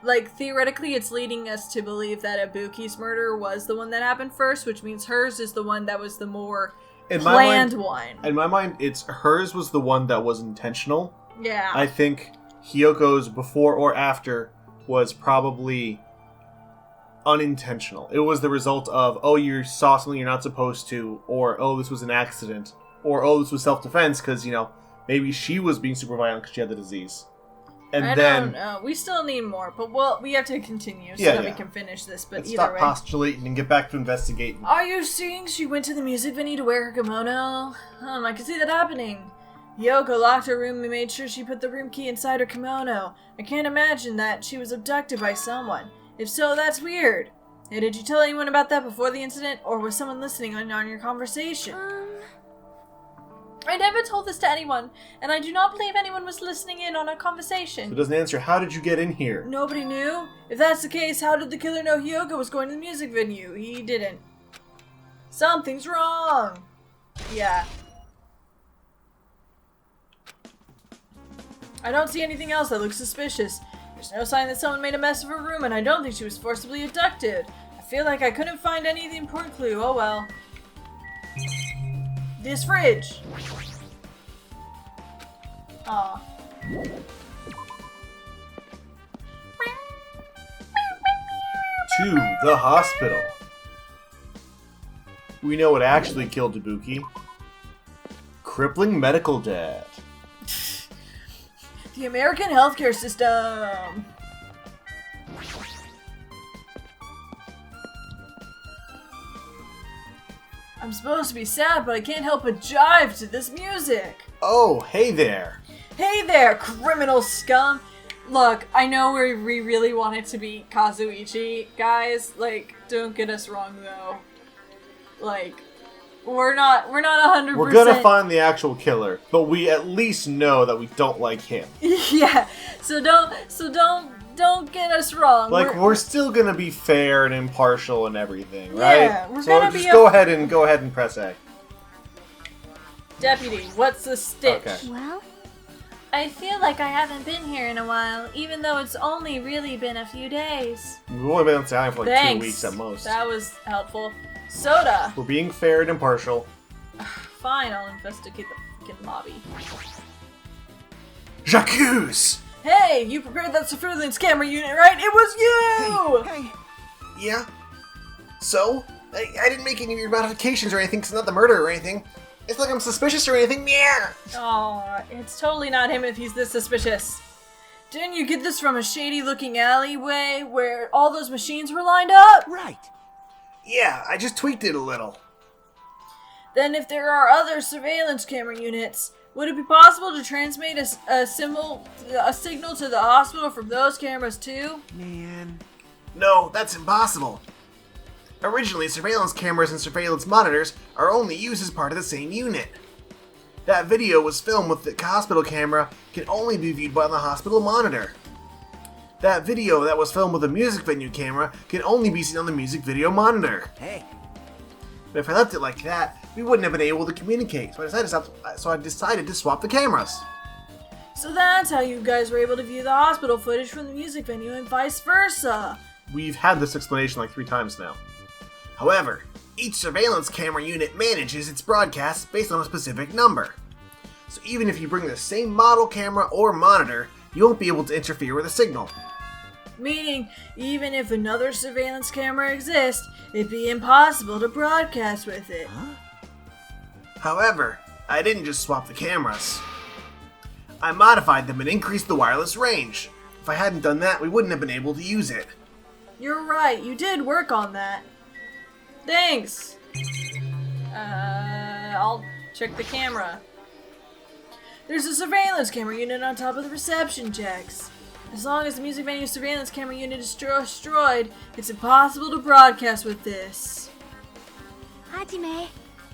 like, theoretically it's leading us to believe that Ibuki's murder was the one that happened first, which means hers is the one that was the more planned one. In my mind, it's hers was the one that was intentional. Yeah. I think Hiyoko's before or after was probably unintentional. It was the result of, oh, you saw something you're not supposed to, or, oh, this was an accident, or, oh, this was self-defense because, you know, maybe she was being super violent because she had the disease. And I then, don't know. We still need more, but we have to continue so that we can finish this. But let's either stop way, postulating and get back to investigating. Are you seeing she went to the music venue to wear her kimono? I can see that happening. Yoko locked her room and made sure she put the room key inside her kimono. I can't imagine that she was abducted by someone. If so, that's weird. Hey, did you tell anyone about that before the incident, or was someone listening on your conversation? I never told this to anyone, and I do not believe anyone was listening in on our conversation. So it doesn't answer, how did you get in here? Nobody knew? If that's the case, how did the killer know Hiyoko was going to the music venue? He didn't. Something's wrong. Yeah. I don't see anything else that looks suspicious. There's no sign that someone made a mess of her room, and I don't think she was forcibly abducted. I feel like I couldn't find any of the important clue. Oh well. This fridge. Aw. To the hospital. We know what actually killed Ibuki. Crippling medical debt. The American healthcare system. I'm supposed to be sad, but I can't help but jive to this music. Oh, hey there. Hey there, criminal scum. Look, I know we really want it to be Kazuichi, guys. Like, don't get us wrong, though. Like, we're not 100%. We're gonna find the actual killer, but we at least know that we don't like him. Yeah, so don't get us wrong. Like, we're still gonna be fair and impartial and everything, right? Yeah, we're so gonna just be go ahead and press A. Deputy, what's the stitch? Okay. Well, I feel like I haven't been here in a while, even though it's only really been a few days. We've only been on town for like Thanks. 2 weeks at most. That was helpful. Soda! We're being fair and impartial. Fine, I'll investigate the fucking lobby. J'accuse! Hey, you prepared that surveillance camera unit, right? It was you! Hey. Yeah? So? I didn't make any weird modifications or anything, 'cause it's not the murder or anything. It's like I'm suspicious or anything. Yeah. Aw, it's totally not him if he's this suspicious. Didn't you get this from a shady-looking alleyway where all those machines were lined up? Right. Yeah, I just tweaked it a little. Then if there are other surveillance camera units, would it be possible to transmit a signal to the hospital from those cameras too? Man. No, that's impossible. Originally, surveillance cameras and surveillance monitors are only used as part of the same unit. That video was filmed with the hospital camera can only be viewed by the hospital monitor. That video that was filmed with the music venue camera can only be seen on the music video monitor. Hey. But if I left it like that, we wouldn't have been able to communicate. So I decided to swap the cameras. So that's how you guys were able to view the hospital footage from the music venue and vice versa. We've had this explanation like 3 times now. However, each surveillance camera unit manages its broadcasts based on a specific number. So even if you bring the same model camera or monitor, you won't be able to interfere with the signal. Meaning, even if another surveillance camera exists, it'd be impossible to broadcast with it. However, I didn't just swap the cameras. I modified them and increased the wireless range. If I hadn't done that, we wouldn't have been able to use it. You're right, you did work on that. Thanks. I'll check the camera. There's a surveillance camera unit on top of the reception decks. As long as the music venue surveillance camera unit is destroyed, it's impossible to broadcast with this. Hajime.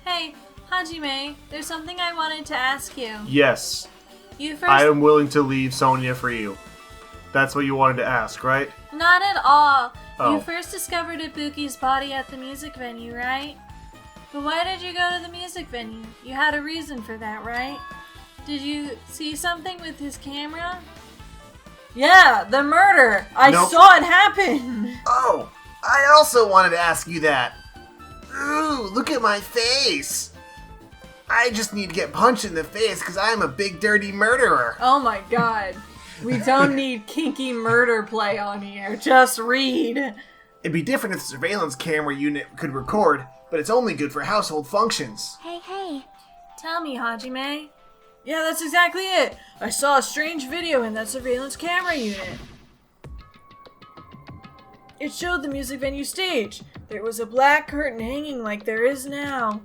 Hey, Hajime, there's something I wanted to ask you. Yes, You first... I am willing to leave Sonia for you. That's what you wanted to ask, right? Not at all. Oh. You first discovered Ibuki's body at the music venue, right? But why did you go to the music venue? You had a reason for that, right? Did you see something with his camera? Yeah, the murder! I Nope. saw it happen! Oh, I also wanted to ask you that. Ooh, look at my face. I just need to get punched in the face because I'm a big dirty murderer. Oh my god. We don't need kinky murder play on here. Just read. It'd be different if the surveillance camera unit could record, but it's only good for household functions. Hey. Tell me, Hajime. Yeah, that's exactly it. I saw a strange video in that surveillance camera unit. It showed the music venue stage. There was a black curtain hanging like there is now.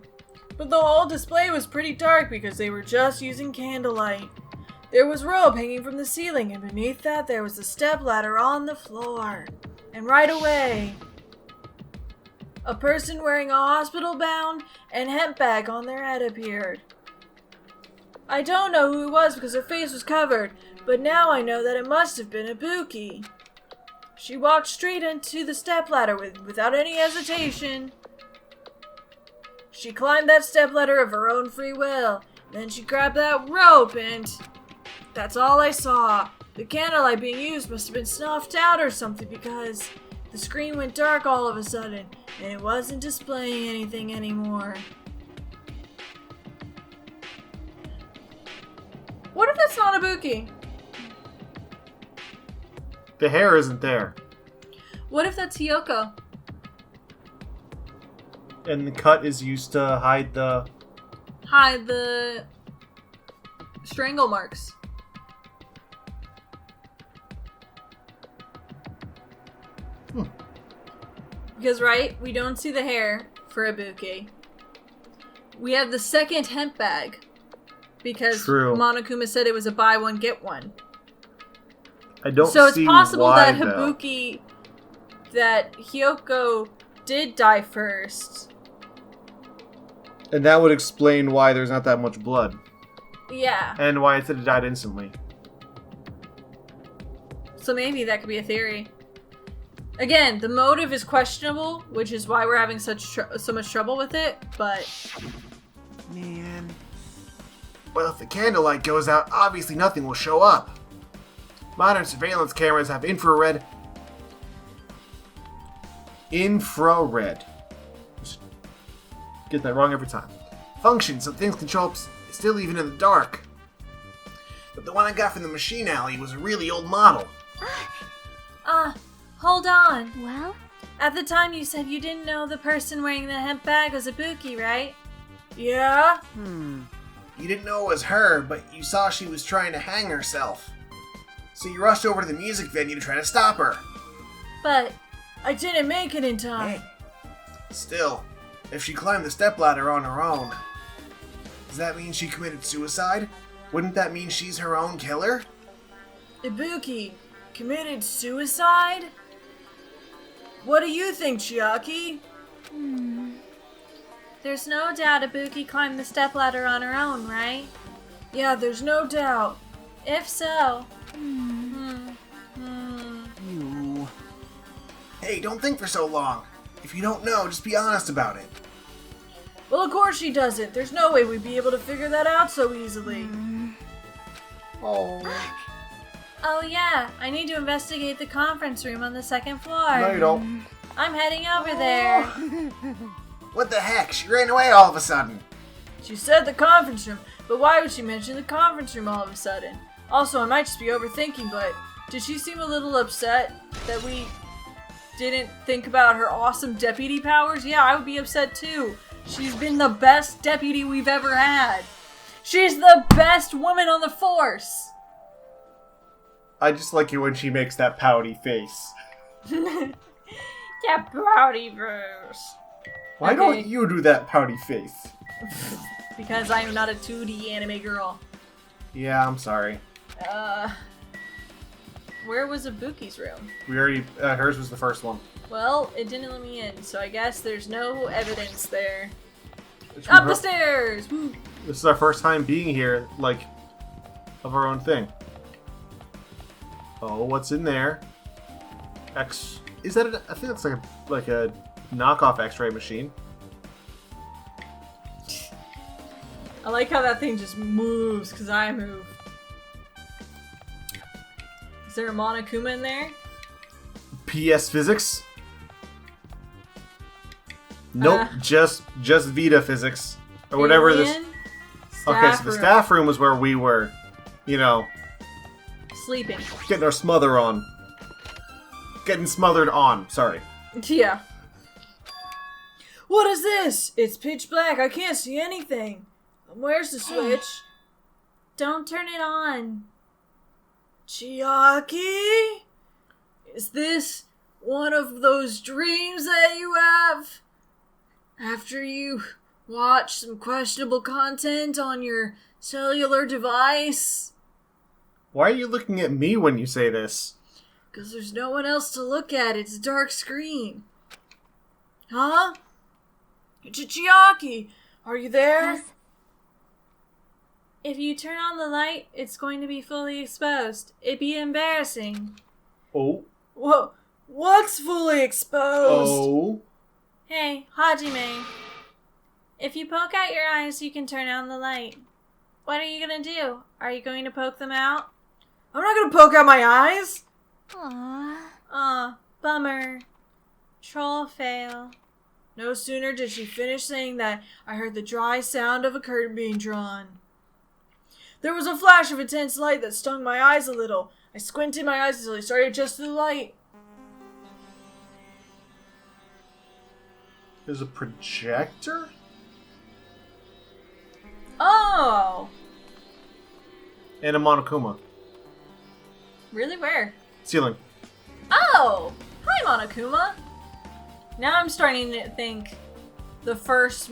But the whole display was pretty dark because they were just using candlelight. There was rope hanging from the ceiling, and beneath that there was a stepladder on the floor. And right away, a person wearing a hospital gown and hemp bag on their head appeared. I don't know who it was because her face was covered, but now I know that it must have been Ibuki. She walked straight into the stepladder without any hesitation. She climbed that stepladder of her own free will. Then she grabbed that rope and... That's all I saw. The candlelight being used must have been snuffed out or something because the screen went dark all of a sudden and it wasn't displaying anything anymore. What if that's not Ibuki? The hair isn't there. What if that's Hiyoko? And the cut is used to hide the... Hide the strangle marks. Because, right, we don't see the hair for Ibuki. We have the second hemp bag. Because True. Monokuma said it was a buy one, get one. I don't So it's see possible why, that though. Ibuki, that Hiyoko did die first. And that would explain why there's not that much blood. Yeah. And why it said it died instantly. So maybe that could be a theory. Again, the motive is questionable, which is why we're having so much trouble with it, but... Man. Well, if the candlelight goes out, obviously nothing will show up. Modern surveillance cameras have infrared. Get that wrong every time. Function, so things can show up still even in the dark. But the one I got from the machine alley was a really old model. Hold on. Well? At the time you said you didn't know the person wearing the hemp bag was Ibuki, right? Yeah? You didn't know it was her, but you saw she was trying to hang herself. So you rushed over to the music venue to try to stop her. But I didn't make it in time. Still, if she climbed the stepladder on her own, does that mean she committed suicide? Wouldn't that mean she's her own killer? Ibuki committed suicide? What do you think, Chiaki? There's no doubt Ibuki climbed the stepladder on her own, right? Yeah, there's no doubt. If so... Hey, don't think for so long. If you don't know, just be honest about it. Well, of course she doesn't. There's no way we'd be able to figure that out so easily. Oh. Oh yeah, I need to investigate the conference room on the second floor. No, you don't. I'm heading over there. What the heck? She ran away all of a sudden. She said the conference room, but why would she mention the conference room all of a sudden? Also, I might just be overthinking, but did she seem a little upset that we didn't think about her awesome deputy powers? Yeah, I would be upset too. She's been the best deputy we've ever had. She's the best woman on the force. I just like it when she makes that pouty face. Yeah, pouty verse. Why don't you do that pouty face? Because I am not a 2D anime girl. Yeah, I'm sorry. Where was Ibuki's room? We already, hers was the first one. Well, it didn't let me in, so I guess there's no evidence there. It's Up the stairs! Woo. This is our first time being here, like, of our own thing. Oh, what's in there? Is that I think that's like a knockoff X-ray machine. I like how that thing just moves, because I move. Is there a Monokuma in there? PS Physics? Nope, just Vita Physics. Or whatever this... Alien? Okay, so Staff the room. staff room was where we were, you know, Sleeping. getting our smother on. Getting smothered on, sorry. Yeah. What is this? It's pitch black. I can't see anything. Where's the switch? Don't turn it on. Chiaki? Is this one of those dreams that you have? After you watch some questionable content on your cellular device? Why are you looking at me when you say this? Because there's no one else to look at. It's a dark screen. Huh? Chiaki, are you there? Yes. If you turn on the light, it's going to be fully exposed. It'd be embarrassing. Oh. Whoa, what's fully exposed? Oh. Hey, Hajime. If you poke out your eyes, you can turn on the light. What are you gonna do? Are you going to poke them out? I'm not gonna poke out my eyes. Aww. Aw, bummer. Troll fail. No sooner did she finish saying that, I heard the dry sound of a curtain being drawn. There was a flash of intense light that stung my eyes a little. I squinted my eyes until I started to adjust to the light. There's a projector? Oh! And a Monokuma. Really? Where? Ceiling. Oh! Hi, Monokuma! Now I'm starting to think the first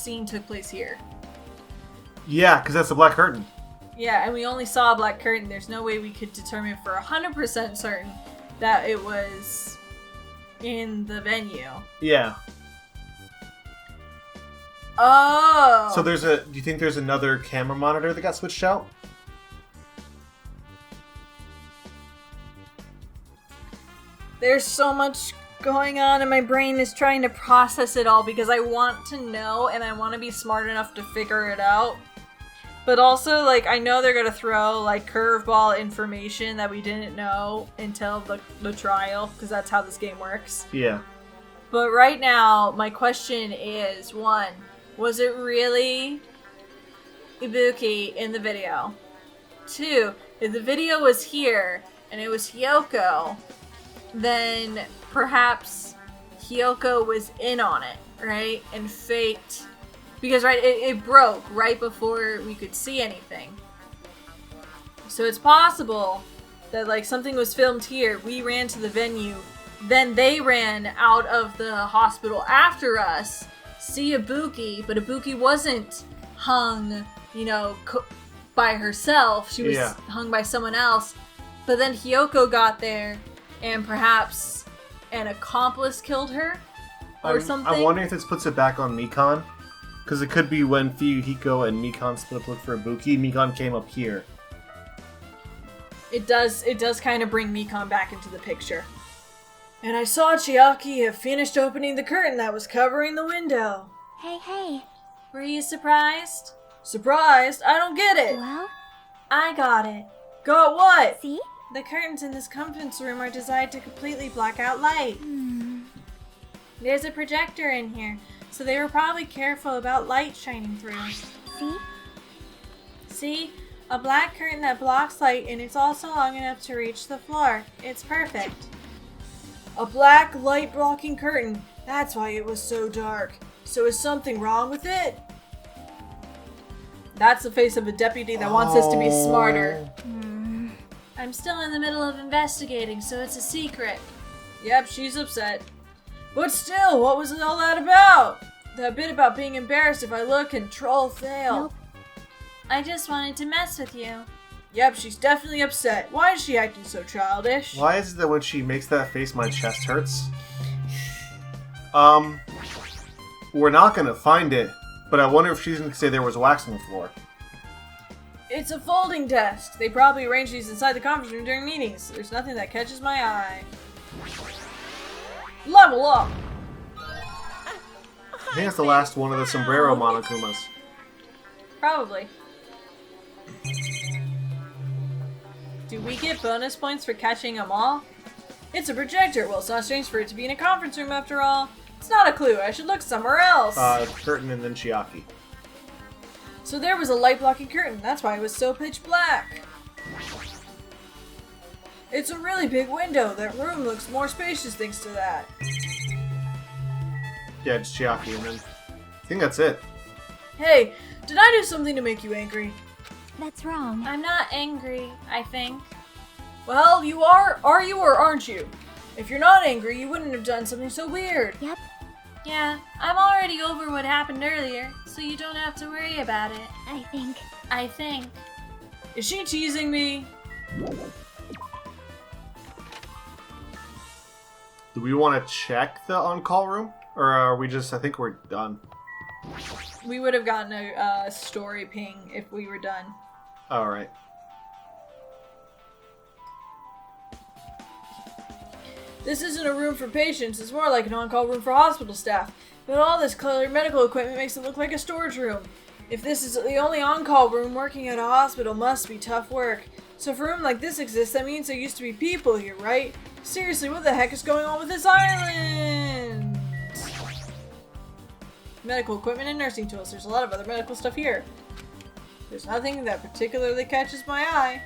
scene took place here. Yeah, because that's the black curtain. Yeah, and we only saw a black curtain. There's no way we could determine for 100% certain that it was in the venue. Yeah. Oh! So do you think there's another camera monitor that got switched out? There's so much going on and my brain is trying to process it all because I want to know and I want to be smart enough to figure it out. But also, like, I know they're gonna throw, like, curveball information that we didn't know until the trial, because that's how this game works. Yeah. But right now, my question is, 1, was it really Ibuki in the video? 2, if the video was here, and it was Hiyoko, then perhaps Hiyoko was in on it, right? And faked... Because, right, it broke right before we could see anything. So it's possible that, like, something was filmed here, we ran to the venue, then they ran out of the hospital after us, see Ibuki, but Ibuki wasn't hung, you know, by herself. She was hung by someone else. But then Hiyoko got there, and perhaps an accomplice killed her? Or something? I'm wondering if this puts it back on Mikon. Because it could be when Fuyuhiko and Mikon split up look for Ibuki, Mikon came up here. It does kind of bring Mikon back into the picture. And I saw Chiaki have finished opening the curtain that was covering the window. Hey. Were you surprised? Surprised? I don't get it. Well, I got it. Got what? see? The curtains in this conference room are designed to completely block out light. There's a projector in here, so they were probably careful about light shining through. See? See? A black curtain that blocks light, and it's also long enough to reach the floor. It's perfect. A black light blocking curtain. That's why it was so dark. So is something wrong with it? That's the face of a deputy that wants us to be smarter. I'm still in the middle of investigating, so it's a secret. Yep, she's upset. But still, what was all that about? That bit about being embarrassed if I look and troll fail. Nope. I just wanted to mess with you. Yep, she's definitely upset. Why is she acting so childish? Why is it that when she makes that face, my chest hurts? We're not gonna find it, but I wonder if she's gonna say there was wax on the floor. It's a folding desk. They probably arrange these inside the conference room during meetings. There's nothing that catches my eye. Level up! I think that's the last one of the sombrero Monokumas. Probably. Do we get bonus points for catching them all? It's a projector. Well, it's not strange for it to be in a conference room after all. It's not a clue. I should look somewhere else. Curtain and then Chiaki. So there was a light blocking curtain. That's why it was so pitch black. It's a really big window. That room looks more spacious thanks to that. Yeah, it's Chiaki, and then I think that's it. Hey, did I do something to make you angry? That's wrong. I'm not angry, I think. Well, you are you or aren't you? If you're not angry, you wouldn't have done something so weird. Yep. Yeah, I'm already over what happened earlier, so you don't have to worry about it. I think. Is she teasing me? Do we want to check the on-call room? Or are we just, I think we're done. We would have gotten a story ping if we were done. Alright. This isn't a room for patients, it's more like an on-call room for hospital staff. But all this colored medical equipment makes it look like a storage room. If this is the only on-call room working at a hospital, must be tough work. So if a room like this exists, that means there used to be people here, right? Seriously, what the heck is going on with this island? Medical equipment and nursing tools. There's a lot of other medical stuff here. There's nothing that particularly catches my eye.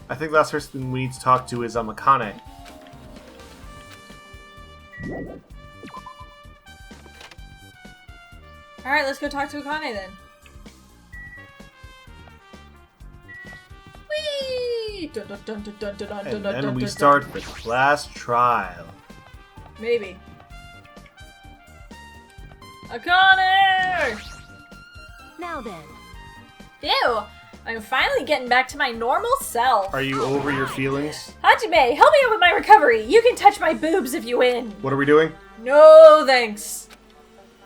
I think the last person we need to talk to is Akane. Alright, let's go talk to Akane then. Whee! Dun, dun, dun, dun, dun, dun, And dun, then dun, we dun, start the class trial. Maybe. Akane! Now then. Ew! I'm finally getting back to my normal self. Are you over your feelings? Hajime, help me out with my recovery. You can touch my boobs if you win. What are we doing? No thanks.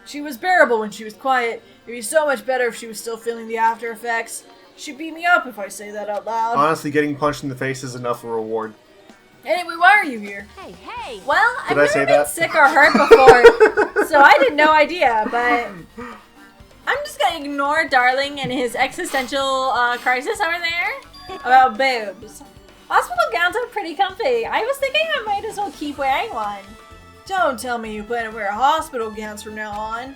She was bearable when she was quiet. It'd be so much better if she was still feeling the after effects. She'd beat me up if I say that out loud. Honestly, getting punched in the face is enough of a reward. Anyway, why are you here? Hey! Well, I've Did I say never been that? sick or hurt before, so I had no idea, but I'm just gonna ignore Darling and his existential crisis over there about boobs. Hospital gowns are pretty comfy. I was thinking I might as well keep wearing one. Don't tell me you plan to wear hospital gowns from now on.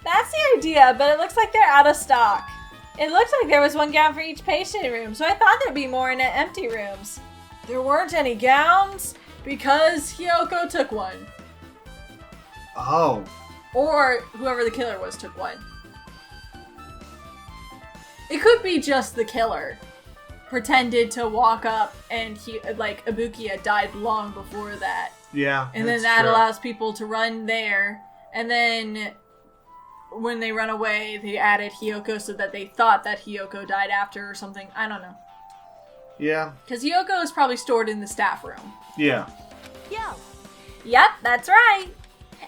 That's the idea, but it looks like they're out of stock. It looks like there was one gown for each patient room, so I thought there'd be more in the empty rooms. There weren't any gowns because Hiyoko took one. Oh. Or whoever the killer was took one. It could be just the killer pretended to walk up and Ibuki had died long before that. Yeah. And then that allows people to run there. And then when they run away, they added Hiyoko so that they thought that Hiyoko died after or something. I don't know. Yeah. Because Hiyoko is probably stored in the staff room. Yeah. Yo! Yep, that's right.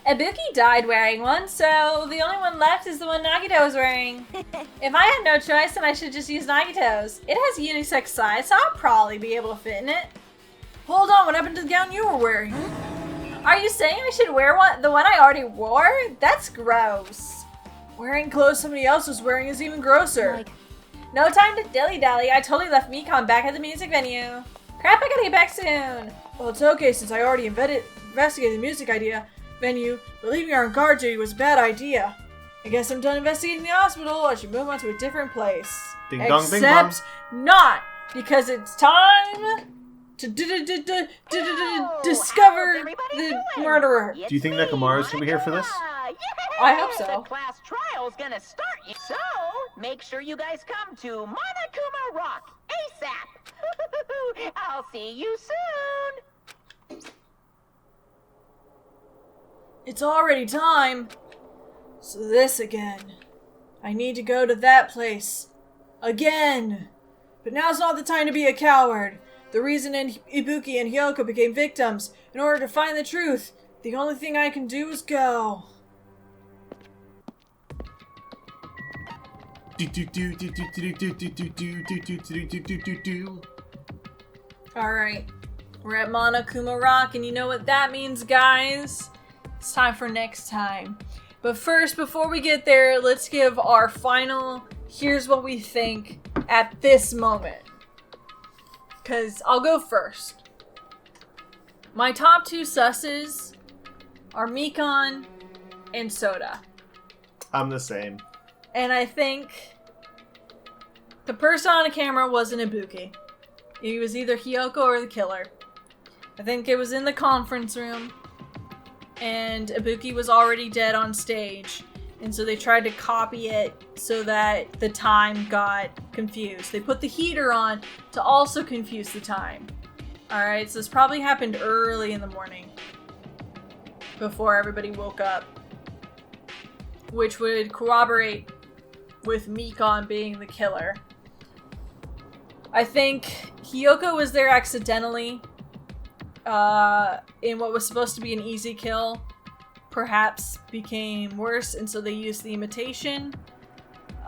Ibuki died wearing one, so the only one left is the one Nagito was wearing. If I had no choice, then I should just use Nagito's. It has unisex size, so I'll probably be able to fit in it. Hold on, what happened to the gown you were wearing? Are you saying I should wear the one I already wore? That's gross. Wearing clothes somebody else was wearing is even grosser. Like, No time to dilly-dally. I totally left Mekon back at the music venue. Crap, I gotta get back soon. Well, it's okay since I already investigated the music venue, but leaving our guard duty was a bad idea. I guess I'm done investigating the hospital. I should move on to a different place. Ding dong, bing bong. Except not, because it's time to discover the murderer. Do you think Nekomaru's gonna be here for this? I hope so. The class trial's gonna start. So make sure you guys come to Monokuma Rock ASAP. I'll see you soon. It's already time. So this again. I need to go to that place. Again. But now's not the time to be a coward. The reason Ibuki and Hiyoko became victims. In order to find the truth, the only thing I can do is go. Alright. We're at Monokuma Rock, and you know what that means, guys? It's time for next time. But first, before we get there, let's give our final here's what we think at this moment. Because I'll go first. My top two susses are Mekon and Soda. I'm the same. And I think the person on the camera wasn't Ibuki. He was either Hiyoko or the killer. I think it was in the conference room. And Ibuki was already dead on stage. And so they tried to copy it so that the time got confused. They put the heater on to also confuse the time. Alright, so this probably happened early in the morning. Before everybody woke up. Which would corroborate with Mekon being the killer. I think Hiyoko was there accidentally. In what was supposed to be an easy kill, perhaps became worse, and so they used the imitation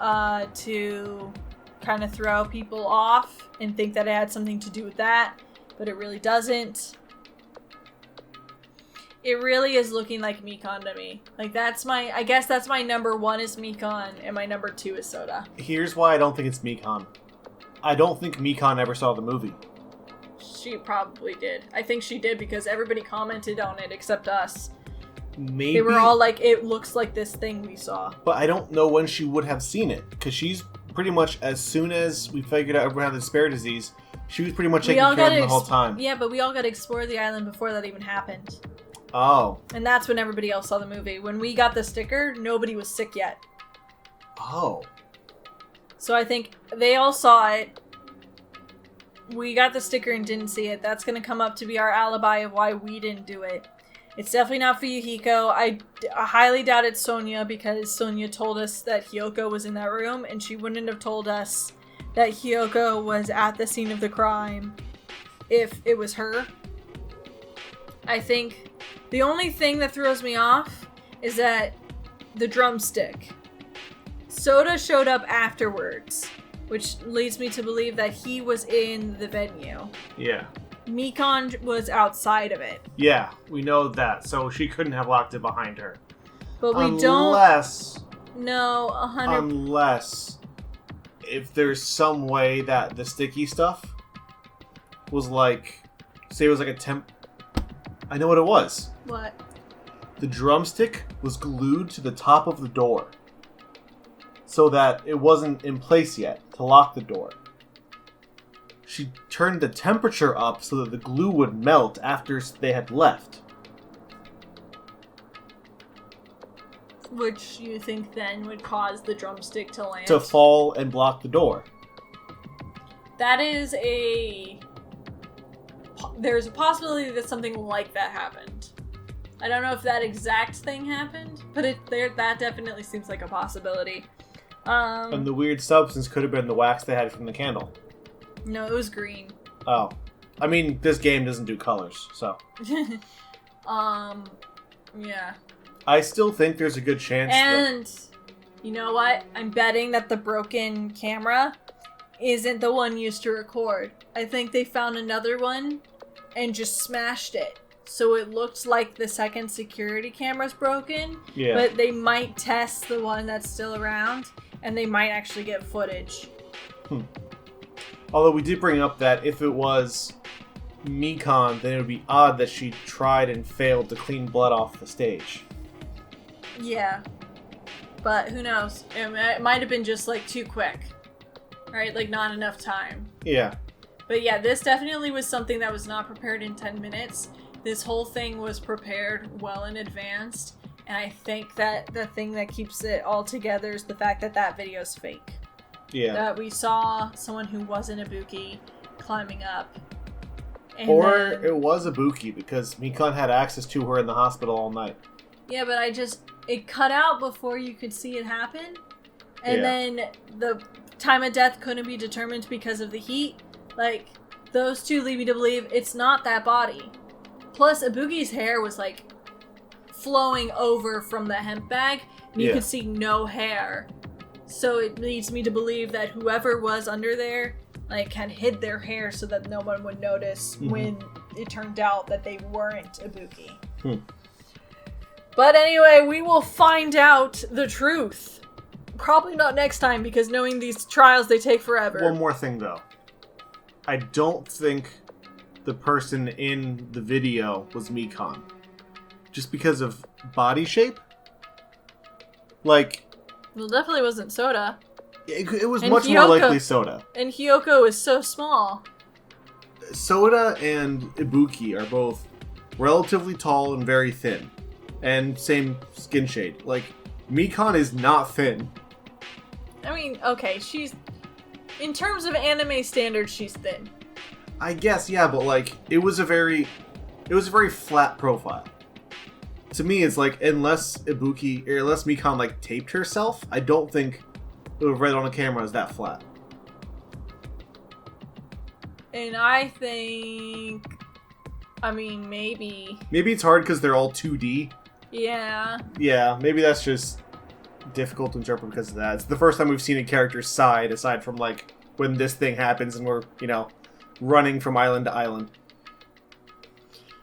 to kind of throw people off and think that it had something to do with that, but it really doesn't. It really is looking like Mekon to me. Like, I guess that's my number one is Mekon, and my number two is Soda. Here's why I don't think it's Mekon. I don't think Mekon ever saw the movie. She probably did. I think she did because everybody commented on it except us. Maybe. They were all like, it looks like this thing we saw. But I don't know when she would have seen it. Because she's pretty much, as soon as we figured out everyone had the spare disease, she was pretty much taking care of them the whole time. Yeah, but we all got to explore the island before that even happened. Oh. And that's when everybody else saw the movie. When we got the sticker, nobody was sick yet. Oh. So I think they all saw it. We got the sticker and didn't see it. That's going to come up to be our alibi of why we didn't do it. It's definitely not Fuyuhiko. I highly doubt it's Sonia because Sonia told us that Hiyoko was in that room and she wouldn't have told us that Hiyoko was at the scene of the crime if it was her. I think the only thing that throws me off is that the drumstick. Soda showed up afterwards, which leads me to believe that he was in the venue. Yeah. Mekon was outside of it. Yeah, we know that, so she couldn't have locked it behind her. But we Unless if there's some way that the sticky stuff was like, say it was like a temp... I know what it was. What? The drumstick was glued to the top of the door. So that it wasn't in place yet to lock the door. She turned the temperature up so that the glue would melt after they had left. Which you think then would cause the drumstick to land? To fall and block the door. That is there's a possibility that something like that happened. I don't know if that exact thing happened, but that definitely seems like a possibility. And the weird substance could have been the wax they had from the candle. No, it was green. Oh. I mean, this game doesn't do colors, so. Yeah. I still think there's a good chance And, you know what? I'm betting that the broken camera isn't the one used to record. I think they found another one and just smashed it so it looked like the second security camera's broken. Yeah. But they might test the one that's still around, and they might actually get footage. Although we did bring up that if it was Mikan, then it would be odd that she tried and failed to clean blood off the stage. Yeah. But who knows? It might have been just, like, too quick. Right? Like, not enough time. Yeah. But yeah, this definitely was something that was not prepared in 10 minutes. This whole thing was prepared well in advance. And I think that the thing that keeps it all together is the fact that that video's fake. Yeah. That we saw someone who wasn't Ibuki climbing up. And Or then, it was Ibuki because Mikan had access to her in the hospital all night. yeah, but it cut out before you could see it happen. And then the time of death couldn't be determined because of the heat. Like, those two lead me to believe it's not that body. Plus, Ibuki's hair was, like, flowing over from the hemp bag, and you could see no hair. So it leads me to believe that whoever was under there, like, had hid their hair so that no one would notice when it turned out that they weren't Ibuki. But anyway, we will find out the truth. Probably not next time, because knowing these trials, they take forever. One more thing, though. I don't think the person in the video was Mikan. Just because of body shape? Like... Well, definitely wasn't Soda. It was And much more likely Soda. And Hiyoko is so small. Soda and Ibuki are both relatively tall and very thin. And same skin shade. Like, Mikan is not thin. I mean, okay, she's... In terms of anime standards, she's thin. I guess, yeah, but like, it was a very flat profile. To me, it's like, unless Mikan like taped herself, I don't think it would have read on a camera as that flat. And I think... I mean, maybe... Maybe it's hard because they're all 2D. Yeah. Yeah, maybe that's just difficult to interpret because of that. It's the first time we've seen a character's side, aside from, like, when this thing happens and we're, running from island to island.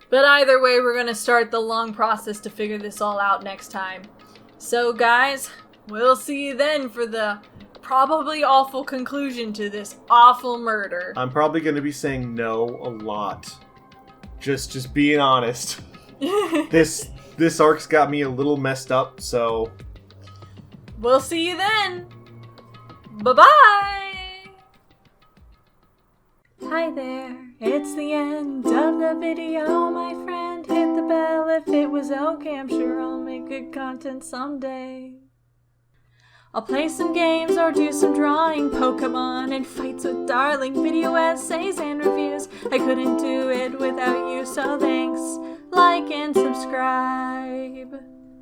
But either way, we're going to start the long process to figure this all out next time. So, guys, we'll see you then for the probably awful conclusion to this awful murder. I'm probably going to be saying no a lot. Just being honest. This arc's got me a little messed up, so... We'll see you then! Bye-bye! Hi there, it's the end of the video, my friend. Hit the bell if it was okay, I'm sure I'll make good content someday. I'll play some games or do some drawing, Pokemon and fights with Darling, video essays and reviews. I couldn't do it without you, so thanks, like and subscribe.